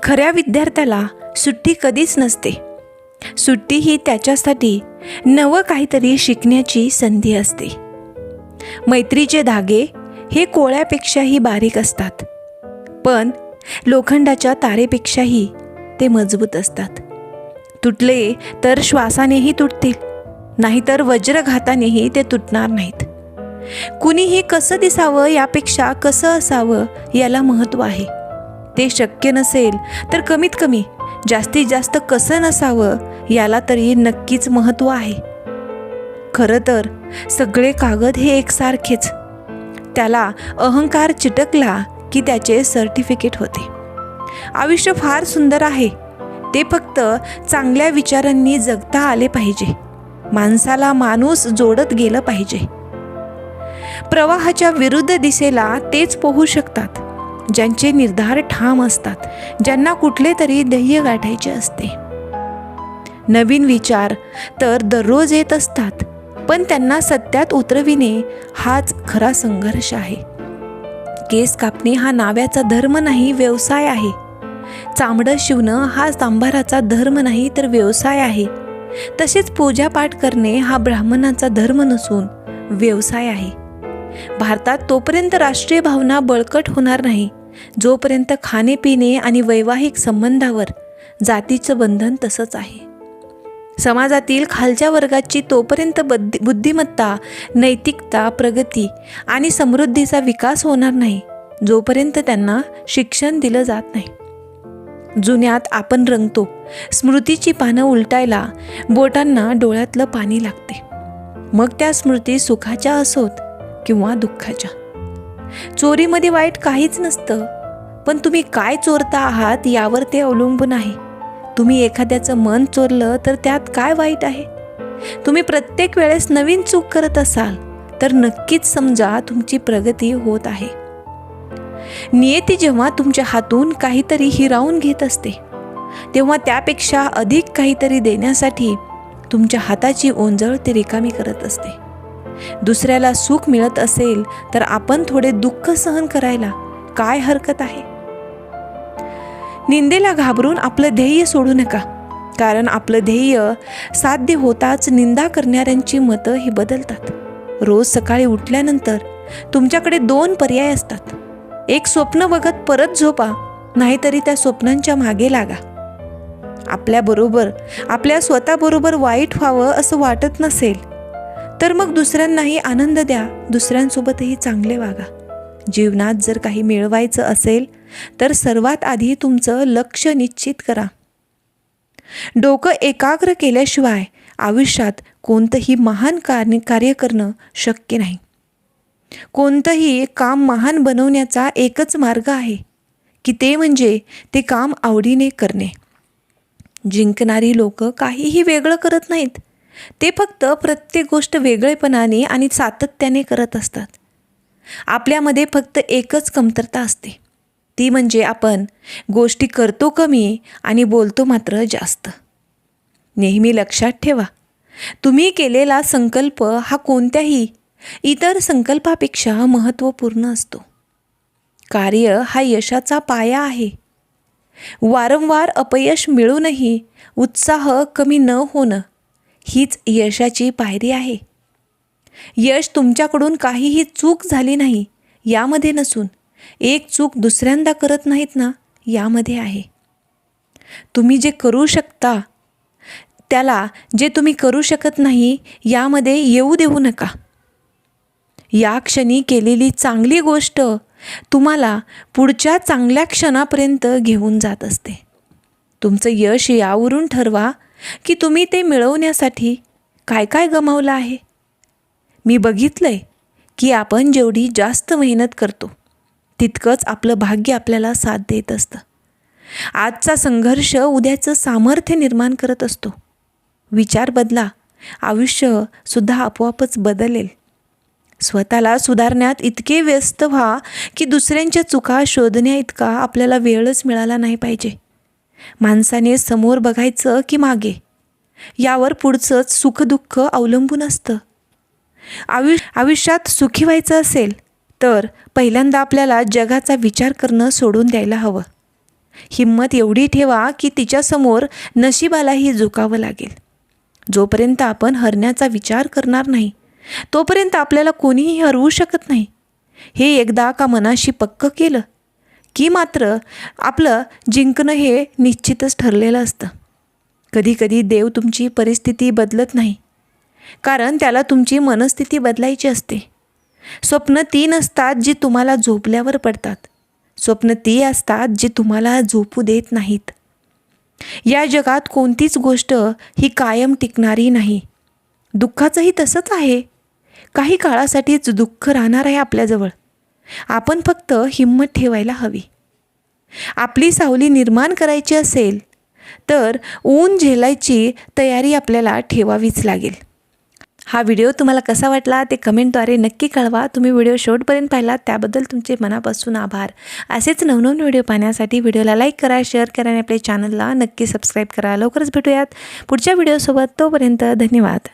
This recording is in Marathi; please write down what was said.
खऱ्या विद्यार्थ्याला सुट्टी कधीच नसते. सुट्टी ही त्याच्यासाठी नवं काहीतरी शिकण्याची संधी असते. मैत्रीचे धागे हे कोळ्यापेक्षाही बारीक असतात, पण लोखंडाच्या तारेपेक्षाही ते मजबूत असतात. तुटले तर श्वासानेही तुटतील, नाहीतर वज्रघातानेही ते तुटणार नाहीत. कुणीही कसं दिसावं यापेक्षा कसं असावं याला महत्त्व आहे. ते शक्य नसेल तर कमीत कमी जास्तीत जास्त कसं नसावं याला तरी नक्कीच महत्त्व आहे. खरं तर सगळे कागद हे एकसारखेच. त्याला अहंकार चिटकला की त्याचे सर्टिफिकेट होते. आयुष्य फार सुंदर आहे, ते फक्त चांगल्या विचारांनी जगता आले पाहिजे. माणसाला माणूस जोडत गेलं पाहिजे. प्रवाहाच्या विरुद्ध दिशेला तेच पोहू शकतात ज्यांचे निर्धार ठाम असतात, ज्यांना कुठले तरी ध्येय गाठायचे असते. नवीन विचार तर दररोज येत असतात, पण त्यांना सत्यात उतरविणे हाच खरा संघर्ष आहे. केस कापणे हा नाव्याचा धर्म नाही, व्यवसाय आहे. चामडं शिवणं हा सांभाराचा धर्म नाही तर व्यवसाय आहे. तसेच पूजापाठ करणे हा ब्राह्मणाचा धर्म नसून व्यवसाय आहे. भारतात तोपर्यंत राष्ट्रीय भावना बळकट होणार नाही जोपर्यंत खाणेपिणे आणि वैवाहिक संबंधावर जातीचं बंधन तसंच आहे. समाजातील खालच्या वर्गाची तोपर्यंत बुद्धिमत्ता, नैतिकता, प्रगती आणि समृद्धीचा विकास होणार नाही जोपर्यंत त्यांना शिक्षण दिलं जात नाही. जुन्यात आपण रंगतो. स्मृतीची पानं उलटायला बोटांना डोळ्यातलं पाणी लागते. मग त्या स्मृती सुखाच्या असोत किंवा दुःखाच्या. चोरीमध्ये वाईट काहीच नसतं, पण तुम्ही काय चोरता आहात यावर ते अवलंबून आहे. तुम्ही एखाद्याचं मन चोरलं तर त्यात काय वाईट आहे? तुम्ही प्रत्येक वेळेस नवीन चूक करत असाल तर नक्कीच समजा तुमची प्रगती होत आहे. नियती जेव्हा तुमच्या हातून काहीतरी हिरावून घेत असते, तेव्हा त्यापेक्षा अधिक काहीतरी देण्यासाठी तुमच्या हाताची ओंजळ ती रिकामी करत असते. दुसऱ्याला सुख मिळत असेल तर आपण थोडे दुःख सहन करायला काय हरकत आहे? निंदेला घाबरून आपलं ध्येय सोडू नका, कारण आपलं ध्येय साध्य होताच निंदा करणाऱ्यांची मतं ही बदलतात. रोज सकाळी उठल्यानंतर तुमच्याकडे 2 पर्याय असतात. एक स्वप्न बघत परत झोपा, नाहीतरी त्या स्वप्नांच्या मागे लागा. आपल्या स्वतःबरोबर वाईट व्हावं असं वाटत नसेल तर मग दुसऱ्यांनाही आनंद द्या, दुसऱ्यांसोबतही चांगले वागा. जीवनात जर काही मिळवायचं असेल तर सर्वात आधी तुमचं लक्ष निश्चित करा. डोकं एकाग्र केल्याशिवाय आयुष्यात कोणतंही महान कार्य करणं शक्य नाही. कोणतंही काम महान बनवण्याचा एकच मार्ग आहे की ते म्हणजे ते काम आवडीने करणे. जिंकणारी लोक काहीही वेगळं करत नाहीत. ते फक्त प्रत्येक गोष्ट वेगळेपणाने आणि सातत्याने करत असतात. आपल्यामध्ये फक्त एकच कमतरता असते, ती म्हणजे आपण गोष्टी करतो कमी आणि बोलतो मात्र जास्त. नेहमी लक्षात ठेवा, तुम्ही केलेला संकल्प हा कोणत्याही इतर संकल्पापेक्षा महत्त्वपूर्ण असतो. कार्य हा यशाचा पाया आहे. वारंवार अपयश मिळूनही उत्साह कमी न होणं हीच यशाची पायरी आहे. यश तुमच्याकडून काहीही चूक झाली नाही यामध्ये नसून एक चूक दुसऱ्यांदा करत नाहीत ना यामध्ये आहे. तुम्ही जे करू शकता त्याला जे तुम्ही करू शकत नाही यामध्ये येऊ देऊ नका. या क्षणी केलेली चांगली गोष्ट तुम्हाला पुढच्या चांगल्या क्षणापर्यंत घेऊन जात असते. तुमचं यश यावरून ठरवा की तुम्ही ते मिळवण्यासाठी काय काय गमावलं आहे. मी बघितलंय की आपण जेवढी जास्त मेहनत करतो तितकंच आपलं भाग्य आपल्याला साथ देत असतं. आजचा संघर्ष उद्याचं सामर्थ्य निर्माण करत असतो. विचार बदला, आयुष्यसुद्धा आपोआपच बदलेल. स्वतःला सुधारण्यात इतके व्यस्त व्हा की दुसऱ्यांच्या चुका शोधण्या इतका आपल्याला वेळच मिळाला नाही पाहिजे. माणसाने समोर बघायचं की मागे यावर पुढचंच सुखदुःख अवलंबून असतं. आयुष्यात सुखी व्हायचं असेल तर पहिल्यांदा आपल्याला जगाचा विचार करणं सोडून द्यायला हवं. हिंमत एवढी ठेवा की तिच्यासमोर नशिबालाही झुकावं लागेल. जोपर्यंत आपण हरण्याचा विचार करणार नाही तोपर्यंत आपल्याला कोणीही हरवू शकत नाही. हे एकदा का मनाशी पक्क केलं की मात्र आपलं जिंकणं हे निश्चितच ठरलेलं असतं. कधीकधी देव तुमची परिस्थिती बदलत नाही, कारण त्याला तुमची मनस्थिती बदलायची असते. स्वप्न ती नसतात जी तुम्हाला झोपल्यावर पडतात. स्वप्न ती असतात जी तुम्हाला झोपू देत नाहीत. या जगात कोणतीच गोष्ट ही कायम टिकणारी नाही. दुःखाचंही तसंच आहे. काही काळासाठीच दुःख राहणार आहे आपल्याजवळ. आपण फक्त हिंमत ठेवायला हवी. आपली सावली निर्माण करायची असेल तर ऊन झेलायची तयारी आपल्याला ठेवावीच लागेल. हा व्हिडिओ तुम्हाला कसा वाटला ते कमेंटद्वारे नक्की कळवा. तुम्ही व्हिडिओ शेवटपर्यंत पाहिलात त्याबद्दल तुमचे मनापासून आभार. असेच नवनवीन व्हिडिओ पाहण्यासाठी व्हिडिओला लाईक करा, शेअर करा आणि आपल्या चॅनलला नक्की सबस्क्राईब करा. लवकरच भेटूयात पुढच्या व्हिडिओसोबत. तोपर्यंत धन्यवाद.